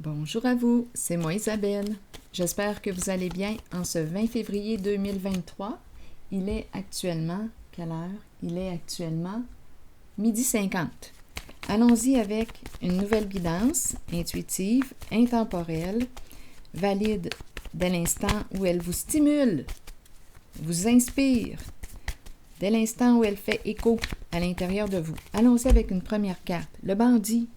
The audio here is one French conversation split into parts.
Bonjour à vous, c'est moi Isabelle. J'espère que vous allez bien en ce 20 février 2023. Il est actuellement, quelle heure? Il est actuellement 12h50. Allons-y avec une nouvelle guidance intuitive, intemporelle, valide dès l'instant où elle vous stimule, vous inspire, dès l'instant où elle fait écho à l'intérieur de vous. Allons-y avec une première carte, le bandit.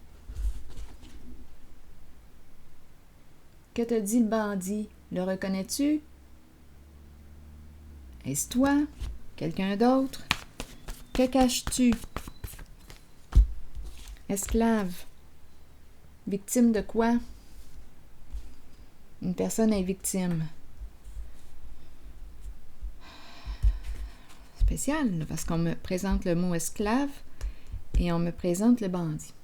Que te dit le bandit? Le reconnais-tu? Est-ce toi? Quelqu'un d'autre? Que caches-tu? Esclave. Victime de quoi? Une personne est victime. Spécial, parce qu'on me présente le mot esclave et on me présente le bandit.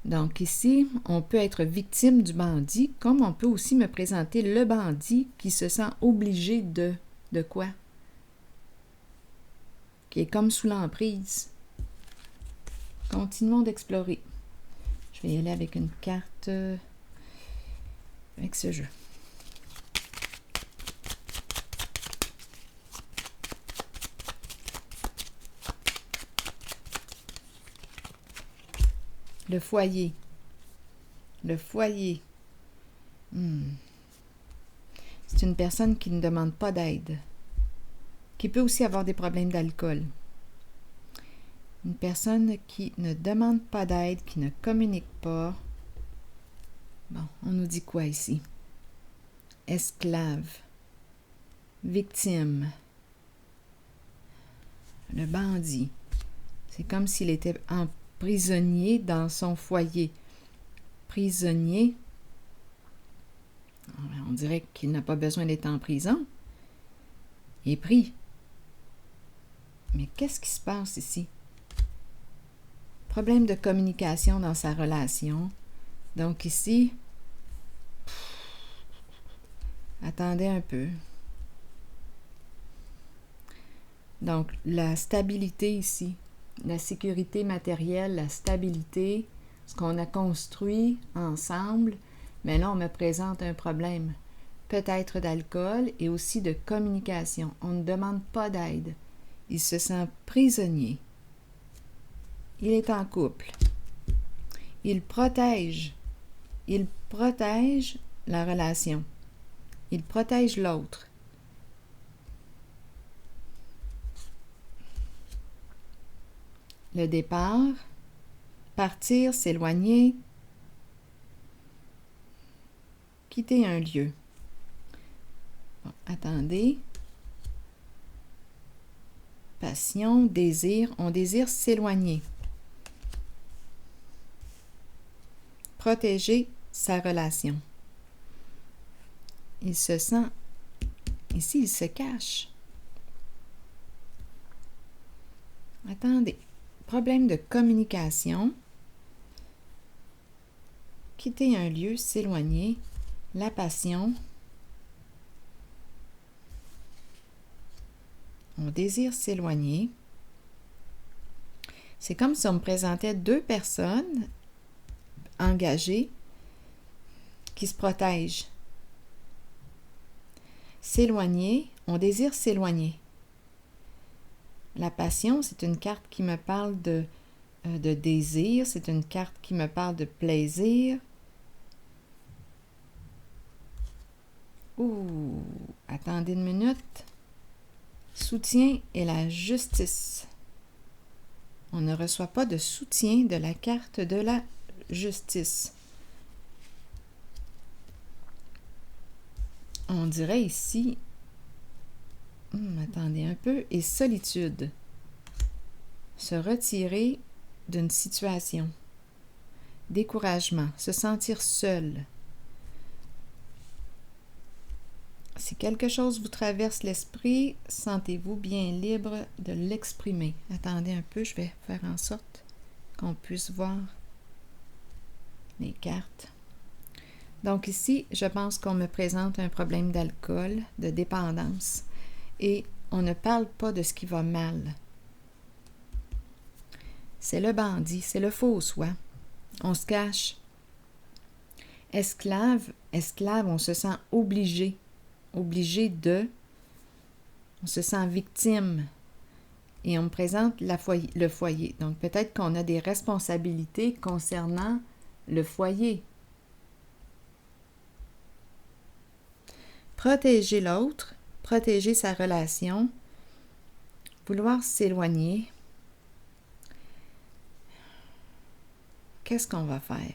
Donc ici, on peut être victime du bandit, comme on peut aussi me présenter le bandit qui se sent obligé de quoi? Qui est comme sous l'emprise. Continuons d'explorer. Je vais y aller avec une carte avec ce jeu. Le foyer. Le foyer. C'est une personne qui ne demande pas d'aide, qui peut aussi avoir des problèmes d'alcool. Une personne qui ne demande pas d'aide, qui ne communique pas. Bon, on nous dit quoi ici? Esclave. Victime. Le bandit. C'est comme s'il était prisonnier dans son foyer. Prisonnier. On dirait qu'il n'a pas besoin d'être en prison. Il est pris. Mais qu'est-ce qui se passe ici? Problème de communication dans sa relation. Donc ici, attendez un peu. Donc la stabilité ici, la sécurité matérielle, la stabilité, ce qu'on a construit ensemble, mais là on me présente un problème, peut-être d'alcool et aussi de communication. On ne demande pas d'aide. Il se sent prisonnier. Il est en couple. Il protège la relation. Il protège l'autre. Le départ, partir, s'éloigner, quitter un lieu. Bon, attendez. Passion, désir, on désire s'éloigner. Protéger sa relation. Il se sent, ici il se cache. Attendez, problème de communication. Quitter un lieu, s'éloigner. La passion. On désire s'éloigner. C'est comme si on me présentait deux personnes engagées qui se protègent. S'éloigner, on désire s'éloigner. La passion, c'est une carte qui me parle de désir, c'est une carte qui me parle de plaisir. Attendez une minute. Soutien et la justice. On ne reçoit pas de soutien de la carte de la justice. On dirait ici, attendez un peu, et solitude. Se retirer d'une situation. Découragement, se sentir seul. Si quelque chose vous traverse l'esprit, sentez-vous bien libre de l'exprimer. Attendez un peu, je vais faire en sorte qu'on puisse voir les cartes. Donc ici, je pense qu'on me présente un problème d'alcool, de dépendance, et on ne parle pas de ce qui va mal. C'est le bandit, c'est le faux soi. On se cache. Esclave, on se sent obligé de, on se sent victime. Et on me présente le foyer. Donc peut-être qu'on a des responsabilités concernant le foyer. Protéger l'autre, protéger sa relation, vouloir s'éloigner. Qu'est-ce qu'on va faire?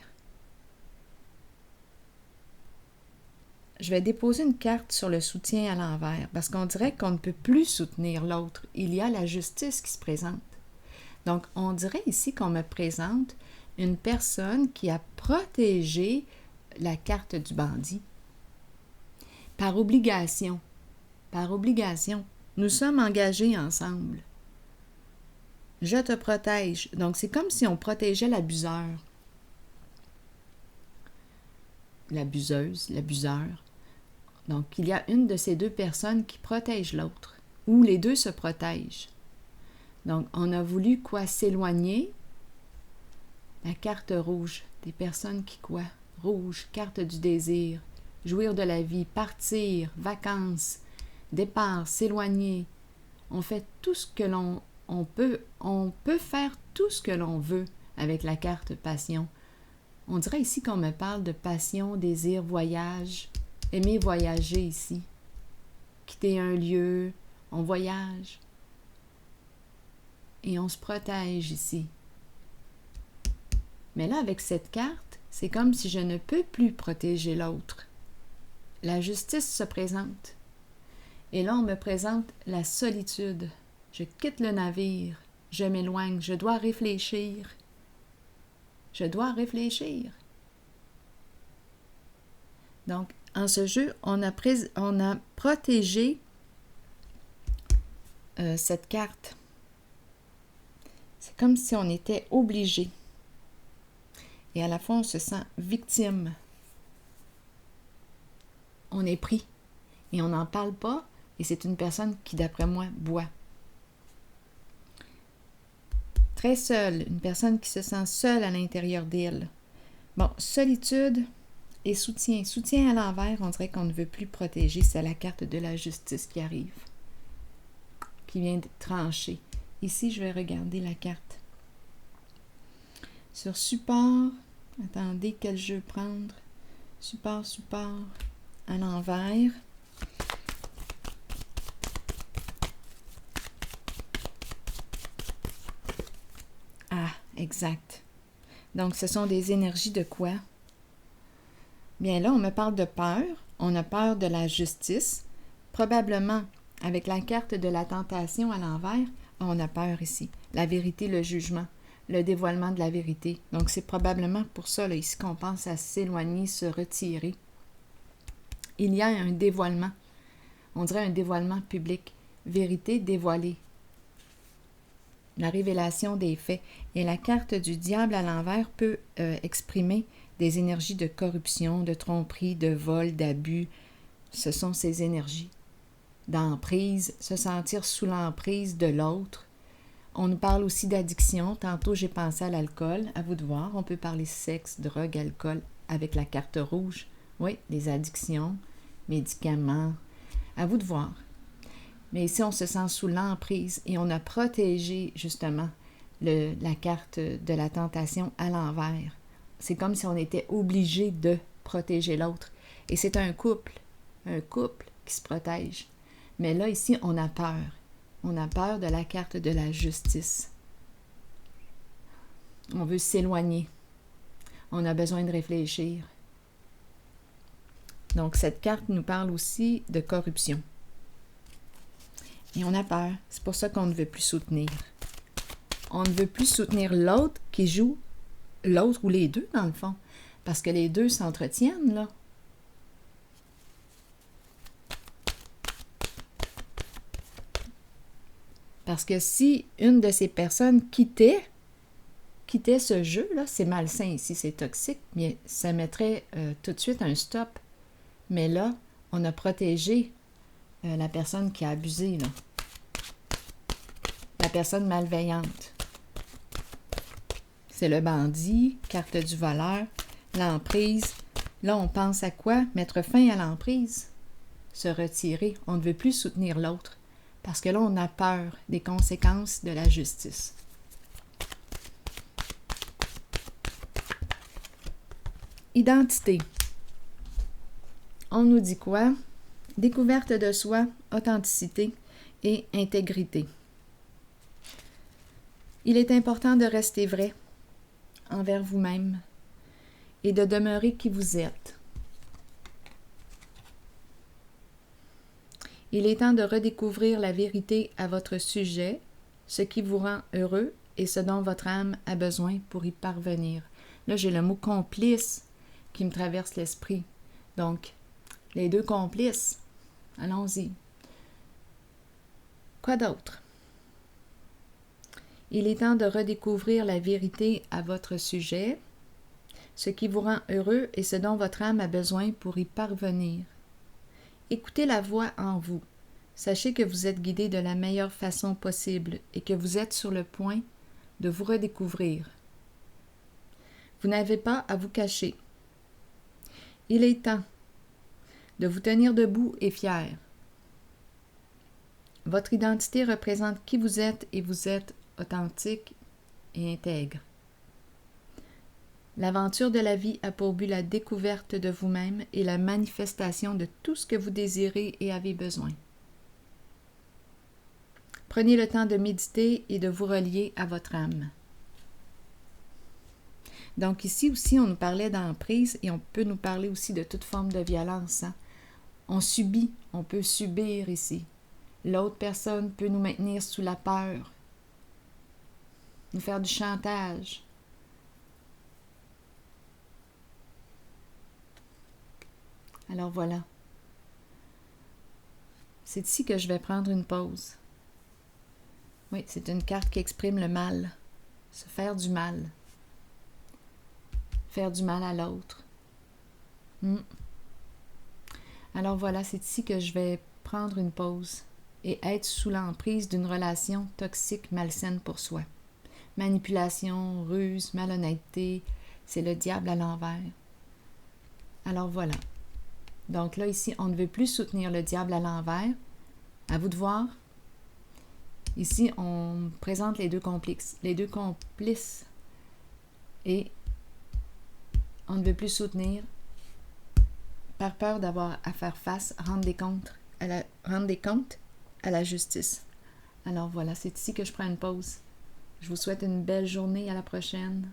Je vais déposer une carte sur le soutien à l'envers parce qu'on dirait qu'on ne peut plus soutenir l'autre. Il y a la justice qui se présente. Donc, on dirait ici qu'on me présente une personne qui a protégé la carte du bandit. Par obligation. Par obligation. Nous sommes engagés ensemble. Je te protège. Donc, c'est comme si on protégeait l'abuseur. L'abuseuse, l'abuseur. Donc, il y a une de ces deux personnes qui protège l'autre, ou les deux se protègent. Donc, on a voulu quoi? S'éloigner. La carte rouge, des personnes qui quoi? Rouge, carte du désir, jouir de la vie, partir, vacances, départ, s'éloigner. On fait tout ce que on peut faire tout ce que l'on veut avec la carte passion. On dirait ici qu'on me parle de passion, désir, voyage. Aimer voyager ici. Quitter un lieu, on voyage. Et on se protège ici. Mais là, avec cette carte, c'est comme si je ne peux plus protéger l'autre. La justice se présente. Et là, on me présente la solitude. Je quitte le navire. Je m'éloigne. Je dois réfléchir. Je dois réfléchir. Donc, en ce jeu, on a protégé cette carte. C'est comme si on était obligé. Et à la fois, on se sent victime. On est pris. Et on n'en parle pas. Et c'est une personne qui, d'après moi, boit. Très seule. Une personne qui se sent seule à l'intérieur d'elle. Bon, solitude et soutien. Soutien à l'envers, on dirait qu'on ne veut plus protéger. C'est la carte de la justice qui arrive. Qui vient de trancher. Ici, je vais regarder la carte. Sur support, attendez, quel jeu prendre? Support, à l'envers. Ah, exact. Donc, ce sont des énergies de quoi? Bien là, on me parle de peur. On a peur de la justice. Probablement, avec la carte de la tentation à l'envers, on a peur ici. La vérité, le jugement, le dévoilement de la vérité. Donc, c'est probablement pour ça, là, ici, qu'on pense à s'éloigner, se retirer. Il y a un dévoilement. On dirait un dévoilement public. Vérité dévoilée. La révélation des faits. Et la carte du diable à l'envers peut exprimer des énergies de corruption, de tromperie, de vol, d'abus. Ce sont ces énergies. D'emprise, se sentir sous l'emprise de l'autre. On nous parle aussi d'addiction. Tantôt, j'ai pensé à l'alcool. À vous de voir. On peut parler sexe, drogue, alcool avec la carte rouge. Oui, les addictions, médicaments. À vous de voir. Mais ici, on se sent sous l'emprise et on a protégé justement la carte de la tentation à l'envers. C'est comme si on était obligé de protéger l'autre. Et c'est un couple qui se protège. Mais là, ici, on a peur. On a peur de la carte de la justice. On veut s'éloigner. On a besoin de réfléchir. Donc, cette carte nous parle aussi de corruption. Et on a peur. C'est pour ça qu'on ne veut plus soutenir. On ne veut plus soutenir l'autre qui joue, l'autre ou les deux, dans le fond. Parce que les deux s'entretiennent, là. Parce que si une de ces personnes quittait ce jeu-là, c'est malsain ici, c'est toxique, mais ça mettrait tout de suite un stop. Mais là, on a protégé la personne qui a abusé, là. La personne malveillante. C'est le bandit, carte du voleur, l'emprise, Là, on pense à quoi? Mettre fin à l'emprise. Se retirer. On ne veut plus soutenir l'autre. Parce que là, on a peur des conséquences de la justice. Identité. On nous dit quoi? Découverte de soi, authenticité et intégrité. Il est important de rester vrai envers vous-même et de demeurer qui vous êtes. Il est temps de redécouvrir la vérité à votre sujet, ce qui vous rend heureux et ce dont votre âme a besoin pour y parvenir. Là, j'ai le mot complice qui me traverse l'esprit. Donc, les deux complices, allons-y. Quoi d'autre? Il est temps de redécouvrir la vérité à votre sujet, ce qui vous rend heureux et ce dont votre âme a besoin pour y parvenir. Écoutez la voix en vous. Sachez que vous êtes guidé de la meilleure façon possible et que vous êtes sur le point de vous redécouvrir. Vous n'avez pas à vous cacher. Il est temps de vous tenir debout et fier. Votre identité représente qui vous êtes et vous êtes authentique et intègre. L'aventure de la vie a pour but la découverte de vous-même et la manifestation de tout ce que vous désirez et avez besoin. Prenez le temps de méditer et de vous relier à votre âme. Donc ici aussi, on nous parlait d'emprise et on peut nous parler aussi de toute forme de violence. On subit, on peut subir ici. L'autre personne peut nous maintenir sous la peur, nous faire du chantage. Alors voilà. C'est ici que je vais prendre une pause. Oui, c'est une carte qui exprime le mal. Se faire du mal. Faire du mal à l'autre. Alors voilà, c'est ici que je vais prendre une pause et être sous l'emprise d'une relation toxique, malsaine pour soi. Manipulation, ruse, malhonnêteté, c'est le diable à l'envers. Alors voilà. Donc là, ici, on ne veut plus soutenir le diable à l'envers. À vous de voir. Ici, on présente les deux complices. Et on ne veut plus soutenir par peur d'avoir à faire face, rendre des comptes à la justice. Alors voilà, c'est ici que je prends une pause. Je vous souhaite une belle journée. À la prochaine.